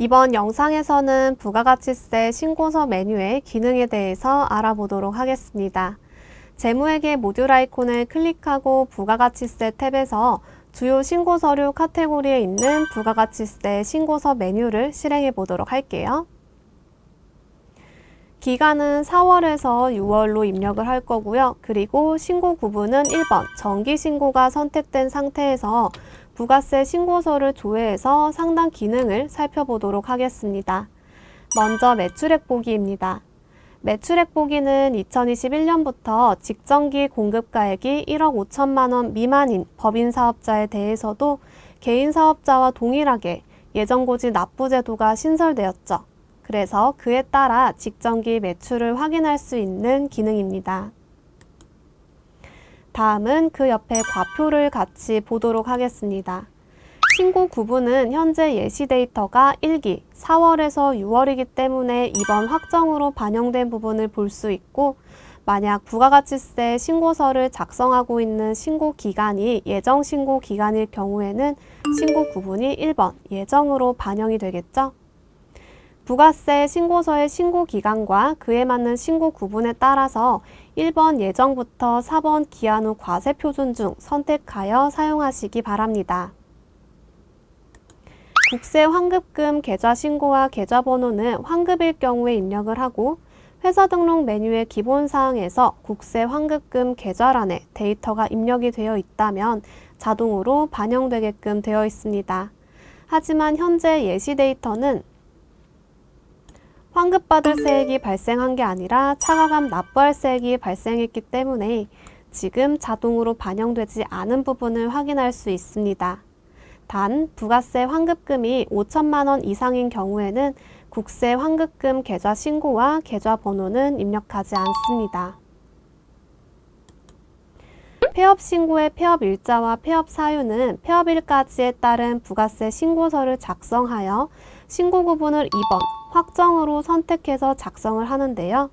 이번 영상에서는 부가가치세 신고서 메뉴의 기능에 대해서 알아보도록 하겠습니다. 재무회계 모듈 아이콘을 클릭하고 부가가치세 탭에서 주요 신고서류 카테고리에 있는 부가가치세 신고서 메뉴를 실행해 보도록 할게요. 기간은 4월에서 6월로 입력을 할 거고요. 그리고 신고 구분은 1번 정기신고가 선택된 상태에서 부가세 신고서를 조회해서 상당 기능을 살펴보도록 하겠습니다. 먼저 매출액 보기입니다. 매출액 보기는 2021년부터 직전기 공급가액이 1억 5천만 원 미만인 법인사업자에 대해서도 개인사업자와 동일하게 예정고지 납부 제도가 신설되었죠. 그래서 그에 따라 직전기 매출을 확인할 수 있는 기능입니다. 다음은 그 옆에 과표를 같이 보도록 하겠습니다. 신고 구분은 현재 예시 데이터가 1기 4월에서 6월이기 때문에 이번 확정으로 반영된 부분을 볼 수 있고, 만약 부가가치세 신고서를 작성하고 있는 신고 기간이 예정 신고 기간일 경우에는 신고 구분이 1번 예정으로 반영이 되겠죠. 부가세 신고서의 신고 기간과 그에 맞는 신고 구분에 따라서 1번 예정부터 4번 기한 후 과세 표준 중 선택하여 사용하시기 바랍니다. 국세 환급금 계좌 신고와 계좌번호는 환급일 경우에 입력을 하고, 회사 등록 메뉴의 기본사항에서 국세 환급금 계좌란에 데이터가 입력이 되어 있다면 자동으로 반영되게끔 되어 있습니다. 하지만 현재 예시 데이터는 환급받을 세액이 발생한 게 아니라 차가감 납부할 세액이 발생했기 때문에 지금 자동으로 반영되지 않은 부분을 확인할 수 있습니다. 단, 부가세 환급금이 5천만 원 이상인 경우에는 국세 환급금 계좌 신고와 계좌 번호는 입력하지 않습니다. 폐업 신고의 폐업 일자와 폐업 사유는 폐업일까지에 따른 부가세 신고서를 작성하여 신고 구분을 2번 확정으로 선택해서 작성을 하는데요.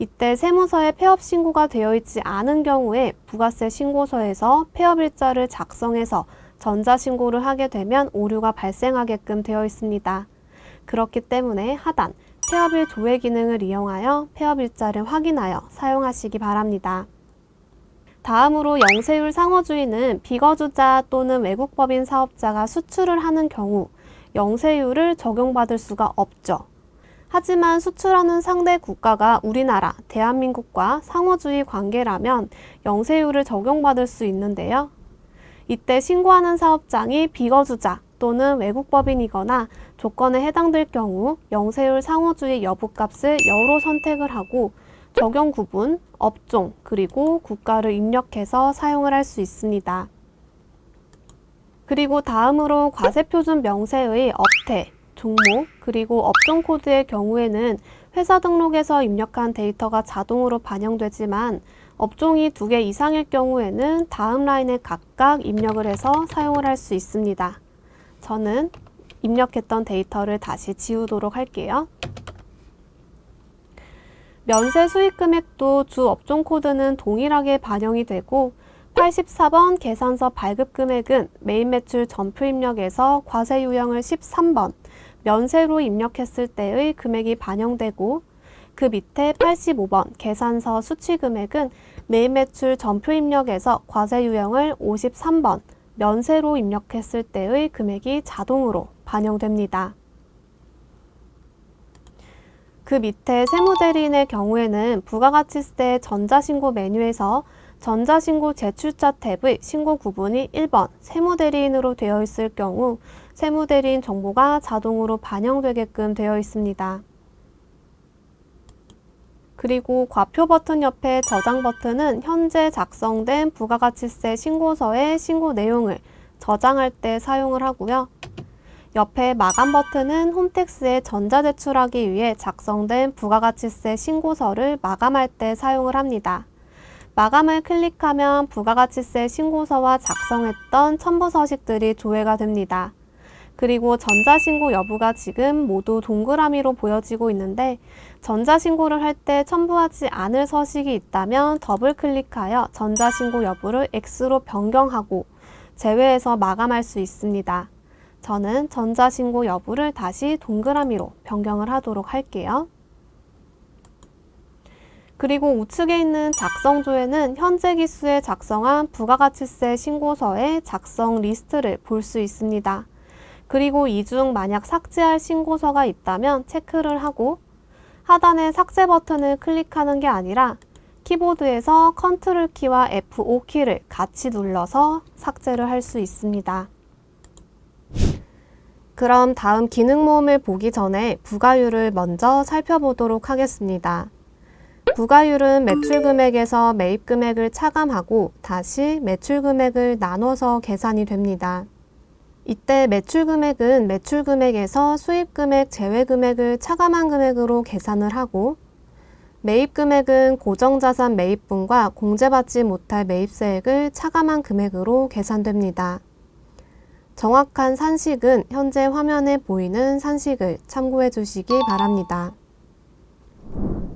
이때 세무서에 폐업 신고가 되어 있지 않은 경우에 부가세 신고서에서 폐업 일자를 작성해서 전자신고를 하게 되면 오류가 발생하게끔 되어 있습니다. 그렇기 때문에 하단 폐업일 조회 기능을 이용하여 폐업 일자를 확인하여 사용하시기 바랍니다. 다음으로 영세율 상호주의는 비거주자 또는 외국법인 사업자가 수출을 하는 경우 영세율을 적용받을 수가 없죠. 하지만 수출하는 상대 국가가 우리나라, 대한민국과 상호주의 관계라면 영세율을 적용받을 수 있는데요. 이때 신고하는 사업장이 비거주자 또는 외국법인이거나 조건에 해당될 경우 영세율 상호주의 여부값을 여로 선택을 하고 적용 구분, 업종, 그리고 국가를 입력해서 사용을 할 수 있습니다. 그리고 다음으로 과세표준 명세의 업태, 종목, 그리고 업종 코드의 경우에는 회사 등록에서 입력한 데이터가 자동으로 반영되지만 업종이 2개 이상일 경우에는 다음 라인에 각각 입력을 해서 사용을 할 수 있습니다. 저는 입력했던 데이터를 다시 지우도록 할게요. 면세 수익 금액도 주 업종 코드는 동일하게 반영이 되고, 84번 계산서 발급 금액은 메인 매출 전표 입력에서 과세 유형을 13번 면세로 입력했을 때의 금액이 반영되고, 그 밑에 85번 계산서 수취 금액은 메인 매출 전표 입력에서 과세 유형을 53번 면세로 입력했을 때의 금액이 자동으로 반영됩니다. 그 밑에 세무대리인의 경우에는 부가가치세 전자신고 메뉴에서 전자신고 제출자 탭의 신고 구분이 1번 세무대리인으로 되어 있을 경우 세무대리인 정보가 자동으로 반영되게끔 되어 있습니다. 그리고 과표 버튼 옆에 저장 버튼은 현재 작성된 부가가치세 신고서의 신고 내용을 저장할 때 사용을 하고요. 옆에 마감 버튼은 홈택스에 전자제출하기 위해 작성된 부가가치세 신고서를 마감할 때 사용을 합니다. 마감을 클릭하면 부가가치세 신고서와 작성했던 첨부 서식들이 조회가 됩니다. 그리고 전자신고 여부가 지금 모두 동그라미로 보여지고 있는데, 전자신고를 할 때 첨부하지 않을 서식이 있다면 더블 클릭하여 전자신고 여부를 X로 변경하고 제외해서 마감할 수 있습니다. 저는 전자신고 여부를 다시 동그라미로 변경을 하도록 할게요. 그리고 우측에 있는 작성조에는 현재 기수에 작성한 부가가치세 신고서의 작성 리스트를 볼 수 있습니다. 그리고 이 중 만약 삭제할 신고서가 있다면 체크를 하고 하단의 삭제 버튼을 클릭하는 게 아니라 키보드에서 컨트롤 키와 F5 키를 같이 눌러서 삭제를 할 수 있습니다. 그럼 다음 기능 모음을 보기 전에 부가율을 먼저 살펴보도록 하겠습니다. 부가율은 매출 금액에서 매입 금액을 차감하고 다시 매출 금액을 나눠서 계산이 됩니다. 이때 매출 금액은 매출 금액에서 수입 금액, 제외 금액을 차감한 금액으로 계산을 하고 매입 금액은 고정자산 매입분과 공제받지 못할 매입세액을 차감한 금액으로 계산됩니다. 정확한 산식은 현재 화면에 보이는 산식을 참고해 주시기 바랍니다.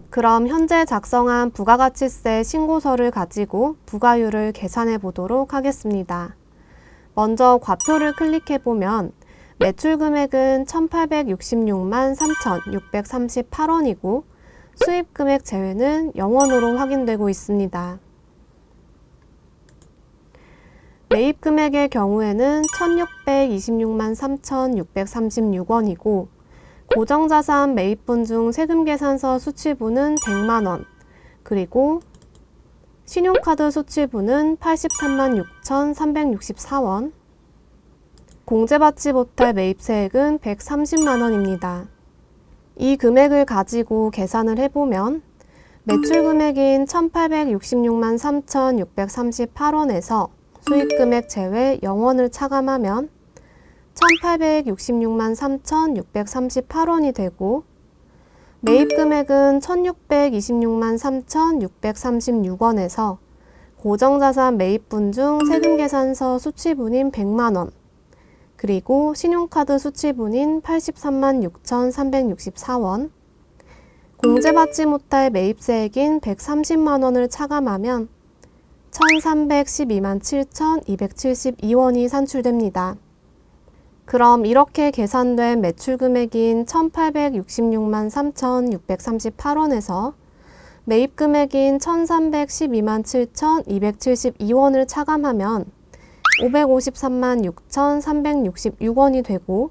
그럼 현재 작성한 부가가치세 신고서를 가지고 부가율을 계산해 보도록 하겠습니다. 먼저 과표를 클릭해 보면 매출 금액은 1,866만 3,638원이고 수입 금액 제외는 0원으로 확인되고 있습니다. 매입 금액의 경우에는 1,626만 3,636원이고 고정자산 매입분 중 세금 계산서 수취부는 100만원, 그리고 신용카드 수취부는 83만 6,364원, 공제받지 못할 매입세액은 130만원입니다. 이 금액을 가지고 계산을 해보면 매출 금액인 1,866만 3,638원에서 수입 금액 제외 0원을 차감하면 1,866만 3,638원이 되고 매입 금액은 1,626만 3,636원에서 고정자산 매입분 중 세금 계산서 수취분인 100만원, 그리고 신용카드 수취분인 83만 6,364원, 공제받지 못할 매입세액인 130만원을 차감하면 1,312만 7,272원이 산출됩니다. 그럼 이렇게 계산된 매출 금액인 1,866만 3,638원에서 매입 금액인 1,312만 7,272원을 차감하면 553만 6,366원이 되고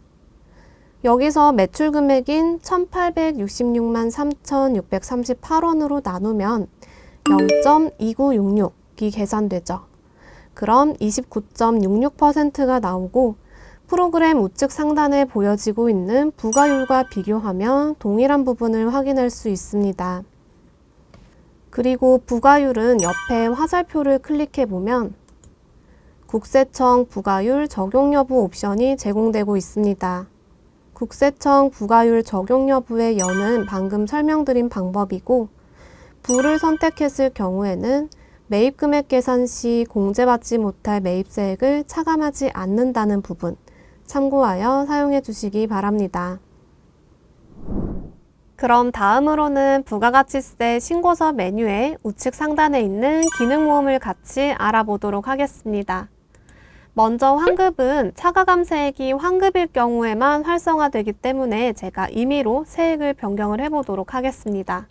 여기서 매출 금액인 1,866만 3,638원으로 나누면 0.2966이 계산되죠. 그럼 29.66%가 나오고 프로그램 우측 상단에 보여지고 있는 부가율과 비교하면 동일한 부분을 확인할 수 있습니다. 그리고 부가율은 옆에 화살표를 클릭해 보면 국세청 부가율 적용 여부 옵션이 제공되고 있습니다. 국세청 부가율 적용 여부의 여는 방금 설명드린 방법이고 부를 선택했을 경우에는 매입 금액 계산 시 공제받지 못할 매입세액을 차감하지 않는다는 부분 참고하여 사용해 주시기 바랍니다. 그럼 다음으로는 부가가치세 신고서 메뉴의 우측 상단에 있는 기능 모음을 같이 알아보도록 하겠습니다. 먼저 환급은 차가감세액이 환급일 경우에만 활성화되기 때문에 제가 임의로 세액을 변경을 해보도록 하겠습니다.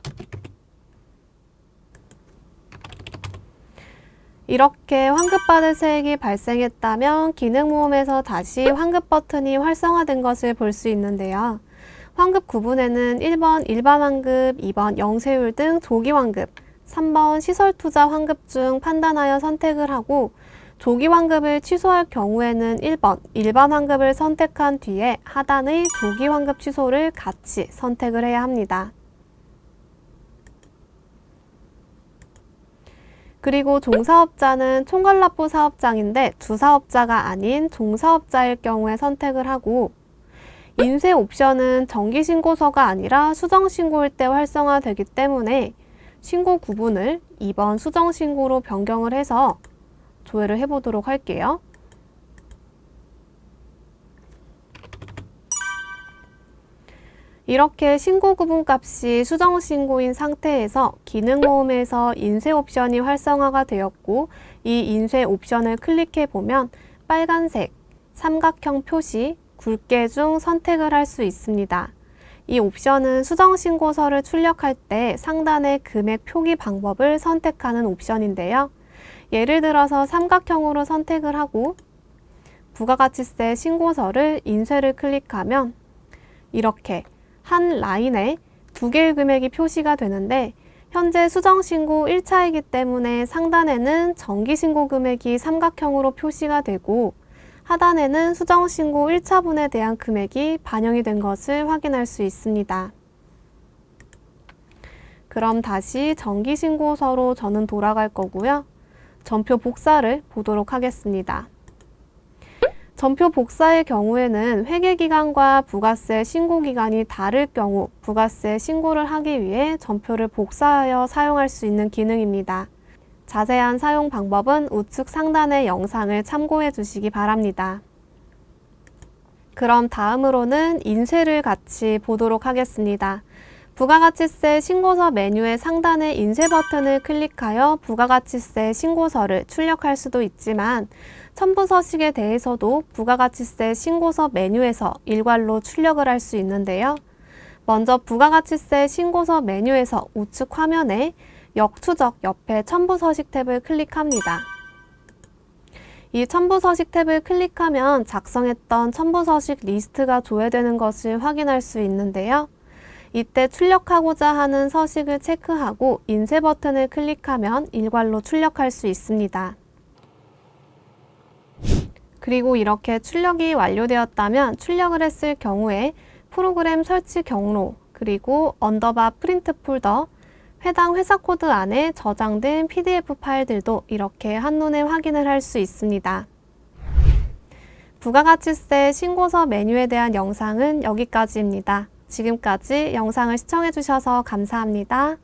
이렇게 환급받을 세액이 발생했다면 기능 모음에서 다시 환급 버튼이 활성화된 것을 볼 수 있는데요. 환급 구분에는 1번 일반 환급, 2번 영세율 등 조기 환급, 3번 시설 투자 환급 중 판단하여 선택을 하고 조기 환급을 취소할 경우에는 1번 일반 환급을 선택한 뒤에 하단의 조기 환급 취소를 같이 선택을 해야 합니다. 그리고 종사업자는 총괄납부 사업장인데 주사업자가 아닌 종사업자일 경우에 선택을 하고 인쇄 옵션은 정기신고서가 아니라 수정신고일 때 활성화되기 때문에 신고 구분을 2번 수정신고로 변경을 해서 조회를 해보도록 할게요. 이렇게 신고 구분 값이 수정신고인 상태에서 기능 모음에서 인쇄 옵션이 활성화가 되었고 이 인쇄 옵션을 클릭해 보면 빨간색 삼각형 표시 굵게 중 선택을 할 수 있습니다. 이 옵션은 수정신고서를 출력할 때 상단의 금액 표기 방법을 선택하는 옵션인데요. 예를 들어서 삼각형으로 선택을 하고 부가가치세 신고서를 인쇄를 클릭하면 이렇게 한 라인에 두 개의 금액이 표시가 되는데 현재 수정신고 1차이기 때문에 상단에는 정기신고 금액이 삼각형으로 표시가 되고 하단에는 수정신고 1차분에 대한 금액이 반영이 된 것을 확인할 수 있습니다. 그럼 다시 정기신고서로 저는 돌아갈 거고요. 전표 복사를 보도록 하겠습니다. 전표 복사의 경우에는 회계기간과 부가세 신고기간이 다를 경우 부가세 신고를 하기 위해 전표를 복사하여 사용할 수 있는 기능입니다. 자세한 사용 방법은 우측 상단의 영상을 참고해 주시기 바랍니다. 그럼 다음으로는 인쇄를 같이 보도록 하겠습니다. 부가가치세 신고서 메뉴의 상단의 인쇄 버튼을 클릭하여 부가가치세 신고서를 출력할 수도 있지만 첨부서식에 대해서도 부가가치세 신고서 메뉴에서 일괄로 출력을 할 수 있는데요. 먼저 부가가치세 신고서 메뉴에서 우측 화면에 역추적 옆에 첨부서식 탭을 클릭합니다. 이 첨부서식 탭을 클릭하면 작성했던 첨부서식 리스트가 조회되는 것을 확인할 수 있는데요. 이때 출력하고자 하는 서식을 체크하고 인쇄 버튼을 클릭하면 일괄로 출력할 수 있습니다. 그리고 이렇게 출력이 완료되었다면 출력을 했을 경우에 프로그램 설치 경로, 그리고 언더바 프린트 폴더, 해당 회사 코드 안에 저장된 PDF 파일들도 이렇게 한눈에 확인을 할 수 있습니다. 부가가치세 신고서 메뉴에 대한 영상은 여기까지입니다. 지금까지 영상을 시청해 주셔서 감사합니다.